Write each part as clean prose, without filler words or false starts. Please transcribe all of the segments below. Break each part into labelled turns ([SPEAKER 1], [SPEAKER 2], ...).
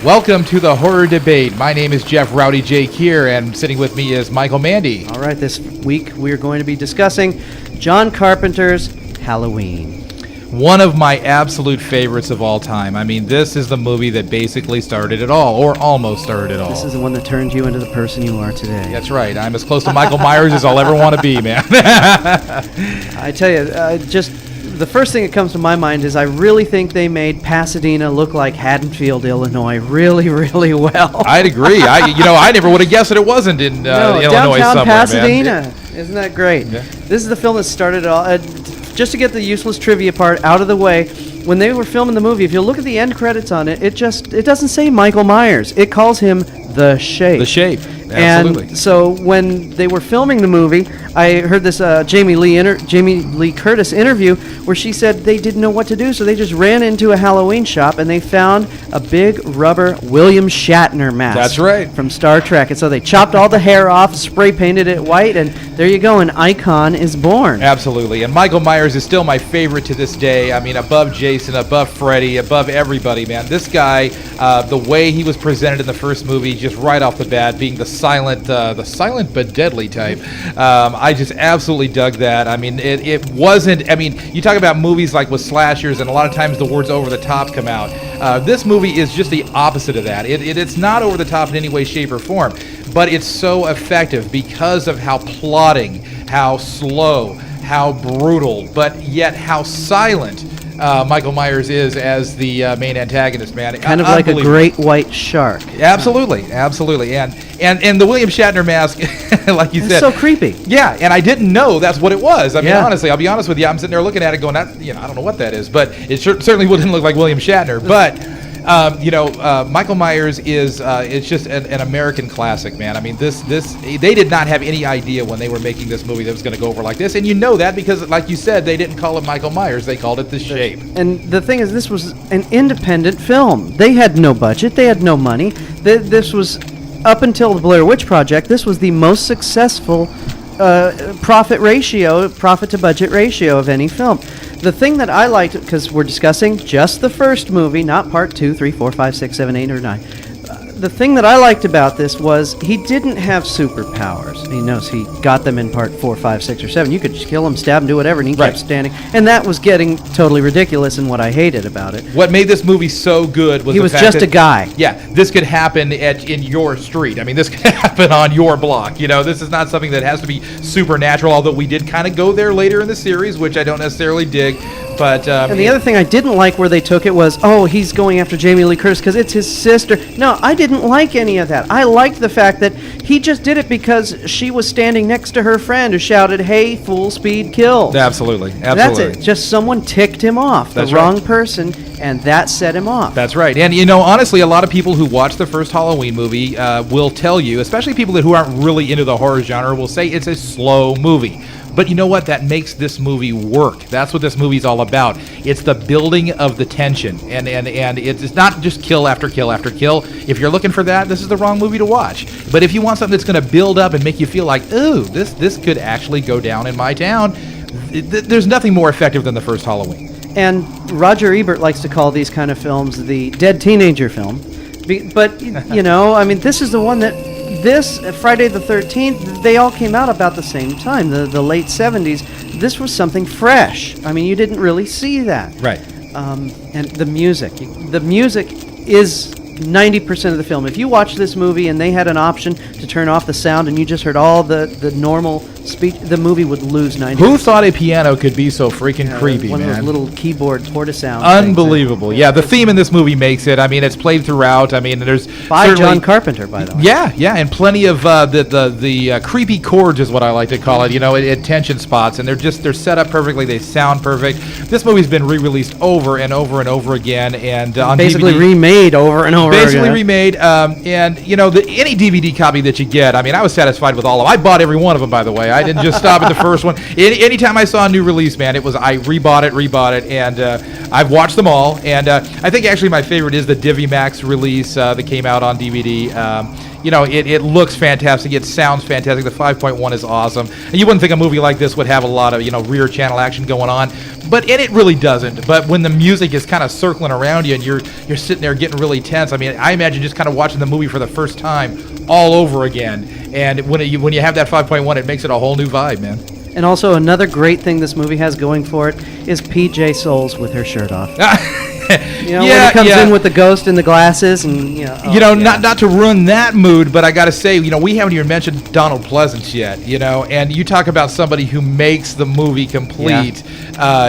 [SPEAKER 1] Welcome to the Horror Debate. My name is Jeff Rowdy Jake here, and sitting with me is Michael Mandy.
[SPEAKER 2] All right, this week we are going to be discussing John Carpenter's Halloween.
[SPEAKER 1] One of my absolute favorites of all time. I mean, this is the movie that basically started it all, or almost started it all.
[SPEAKER 2] This is the one that turned you into the person you are today.
[SPEAKER 1] That's right. I'm as close to Michael Myers as I'll ever want to be, man.
[SPEAKER 2] I tell you, just the first thing that comes to my mind is I really think they made Pasadena look like Haddonfield, Illinois, really, really well.
[SPEAKER 1] I'd agree. I never would have guessed that it wasn't in Illinois
[SPEAKER 2] downtown
[SPEAKER 1] somewhere,
[SPEAKER 2] Pasadena.
[SPEAKER 1] Man.
[SPEAKER 2] Isn't that great?
[SPEAKER 1] Yeah.
[SPEAKER 2] This is the film that started it all. Just to get the useless trivia part out of the way, when they were filming the movie, if you look at the end credits on it, it doesn't say Michael Myers. It calls him The Shape.
[SPEAKER 1] The Shape, absolutely.
[SPEAKER 2] And so when they were filming the movie, I heard this Jamie Lee Curtis interview where she said they didn't know what to do, so they just ran into a Halloween shop and they found a big rubber William Shatner mask.
[SPEAKER 1] That's right.
[SPEAKER 2] From Star Trek. And so they chopped all the hair off, spray painted it white, and there you go, an icon is born.
[SPEAKER 1] Absolutely. And Michael Myers is still my favorite to this day. I mean, above Jason, above Freddy, above everybody, man. This guy, the way he was presented in the first movie, just right off the bat, being the silent but deadly type. I just absolutely dug that. I mean, it wasn't, I mean, you talk about movies like with slashers, and a lot of times the words over the top come out. This movie is just the opposite of that. It's not over the top in any way, shape, or form, but it's so effective because of how plodding, how slow, how brutal, but yet how silent Michael Myers is as the main antagonist, man.
[SPEAKER 2] Kind of like a great white shark.
[SPEAKER 1] Absolutely, absolutely. And the William Shatner mask, like you said.
[SPEAKER 2] It's so creepy.
[SPEAKER 1] Yeah, and I didn't know that's what it was. I mean, honestly, I'll be honest with you. I'm sitting there looking at it going, I don't know what that is, but it certainly wouldn't look like William Shatner. But Michael Myers is it's just an American classic, man. I mean, this they did not have any idea when they were making this movie that it was going to go over like this, and you know that because, like you said, they didn't call it Michael Myers; they called it The Shape.
[SPEAKER 2] And the thing is, this was an independent film. They had no budget; they had no money. This was up until the Blair Witch Project. This was the most successful profit to budget ratio of any film. The thing that I liked, because we're discussing just the first movie, not part 2, 3, 4, 5, 6, 7, 8, or 9. The thing that I liked about this was he didn't have superpowers. He knows he got them in part 4, 5, 6, or 7. You could just kill him, stab him, do whatever, and he kept standing. And that was getting totally ridiculous and what I hated about it.
[SPEAKER 1] What made this movie so good was
[SPEAKER 2] he
[SPEAKER 1] the
[SPEAKER 2] was
[SPEAKER 1] fact
[SPEAKER 2] just
[SPEAKER 1] that,
[SPEAKER 2] a guy.
[SPEAKER 1] Yeah, this could happen in your street. I mean, this could happen on your block. You know, this is not something that has to be supernatural, although we did kind of go there later in the series, which I don't necessarily dig. But
[SPEAKER 2] and the other thing I didn't like where they took it was, he's going after Jamie Lee Curtis because it's his sister. No, I didn't like any of that. I liked the fact that he just did it because she was standing next to her friend who shouted, "Hey, full speed kill."
[SPEAKER 1] Absolutely.
[SPEAKER 2] That's it. Just someone ticked him off, the wrong person, and that set him off.
[SPEAKER 1] That's right. And, honestly, a lot of people who watch the first Halloween movie will tell you, especially people who aren't really into the horror genre, will say it's a slow movie. But you know what? That makes this movie work. That's what this movie's all about. It's the building of the tension. And it's not just kill after kill after kill. If you're looking for that, this is the wrong movie to watch. But if you want something that's going to build up and make you feel like, ooh, this could actually go down in my town, there's nothing more effective than the first Halloween.
[SPEAKER 2] And Roger Ebert likes to call these kind of films the dead teenager film. But, this is the one that... This, Friday the 13th, they all came out about the same time, the late 70s. This was something fresh. I mean, you didn't really see that.
[SPEAKER 1] Right.
[SPEAKER 2] And the music. The music is 90% of the film. If you watch this movie and they had an option to turn off the sound and you just heard all the normal speech, the movie would lose 90%.
[SPEAKER 1] Who thought a piano could be so freaking creepy,
[SPEAKER 2] one
[SPEAKER 1] man?
[SPEAKER 2] One of those little keyboard portasound
[SPEAKER 1] Unbelievable. Yeah, the theme in this movie makes it. I mean, it's played throughout. I mean, there's
[SPEAKER 2] by John Carpenter, by the way.
[SPEAKER 1] Yeah, and plenty of the creepy chords is what I like to call it. At tension spots, and they're set up perfectly. They sound perfect. This movie's been re-released over and over and over again, and on
[SPEAKER 2] basically
[SPEAKER 1] DVD,
[SPEAKER 2] remade over and over.
[SPEAKER 1] Basically
[SPEAKER 2] again.
[SPEAKER 1] remade, and any DVD copy that you get. I mean, I was satisfied with all of them. I bought every one of them, by the way. I didn't just stop at the first one. Anytime I saw a new release, man, I rebought it, and I've watched them all. And I think actually my favorite is the DiviMax release that came out on DVD. It looks fantastic. It sounds fantastic. The 5.1 is awesome. And you wouldn't think a movie like this would have a lot of, rear channel action going on, and it really doesn't. But when the music is kind of circling around you and you're sitting there getting really tense, I mean, I imagine just kind of watching the movie for the first time all over again. And when you have that 5.1, it makes it a whole new vibe, man.
[SPEAKER 2] And also another great thing this movie has going for it is PJ Souls with her shirt off. When he comes in with the ghost and the glasses, and
[SPEAKER 1] not to ruin that mood, but I got to say, we haven't even mentioned Donald Pleasance yet, and you talk about somebody who makes the movie complete.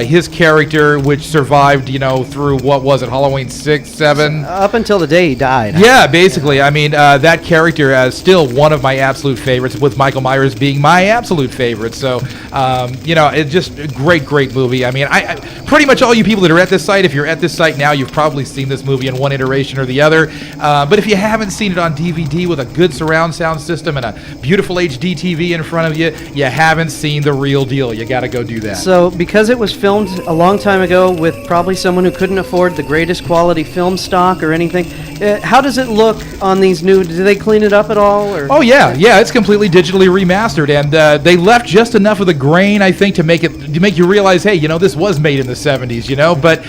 [SPEAKER 1] His character, which survived, through what was it, Halloween 6, 7,
[SPEAKER 2] up until the day he died.
[SPEAKER 1] Yeah, basically. I mean, that character is still one of my absolute favorites, with Michael Myers being my absolute favorite. So, it's just a great movie. I mean, I pretty much all you people that are at this site, if you're at this site now, you've probably seen this movie in one iteration or the other. But if you haven't seen it on DVD with a good surround sound system and a beautiful HD TV in front of you, you haven't seen the real deal. You got to go do that.
[SPEAKER 2] So, because it was filmed a long time ago with probably someone who couldn't afford the greatest quality film stock or anything, how does it look on these new? Do they clean it up at all? Or?
[SPEAKER 1] Oh yeah, it's completely digitally remastered, and they left just enough of the grain, I think, to make you realize, hey, this was made in the 70s, But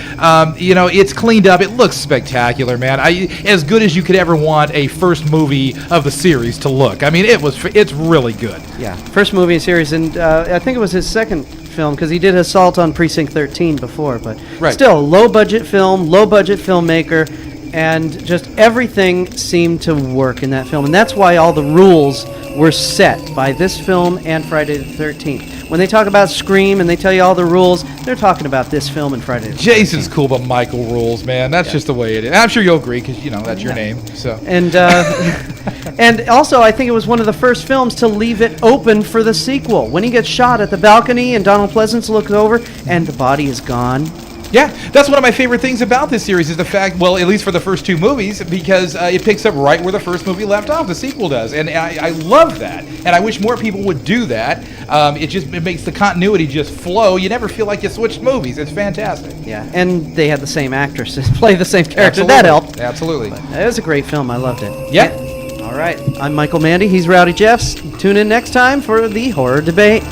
[SPEAKER 1] it's cleaned up. It looks spectacular, man. As good as you could ever want a first movie of the series to look. I mean, it's really good.
[SPEAKER 2] Yeah, first movie in series, and I think it was his second film, because he did Assault on Precinct 13 before, but still, low-budget filmmaker, and just everything seemed to work in that film, and that's why all the rules were set by this film and Friday the 13th. When they talk about Scream and they tell you all the rules, they're talking about this film and Friday the 13th.
[SPEAKER 1] Jason's cool, but Michael rules, man. That's just the way it is. I'm sure you'll agree, because, that's your name. So.
[SPEAKER 2] And and also, I think it was one of the first films to leave it open for the sequel. When he gets shot at the balcony and Donald Pleasance looks over and the body is gone.
[SPEAKER 1] Yeah, that's one of my favorite things about this series is the fact, well, at least for the first two movies, because it picks up right where the first movie left off, the sequel does. And I love that. And I wish more people would do that. It makes the continuity just flow. You never feel like you switched movies. It's fantastic.
[SPEAKER 2] Yeah, and they had the same actresses play the same character.
[SPEAKER 1] Absolutely.
[SPEAKER 2] That helped.
[SPEAKER 1] Absolutely.
[SPEAKER 2] But it was a great film. I loved it.
[SPEAKER 1] Yeah.
[SPEAKER 2] All right. I'm Michael Mandy. He's Rowdy Jeffs. Tune in next time for the Horror Debate.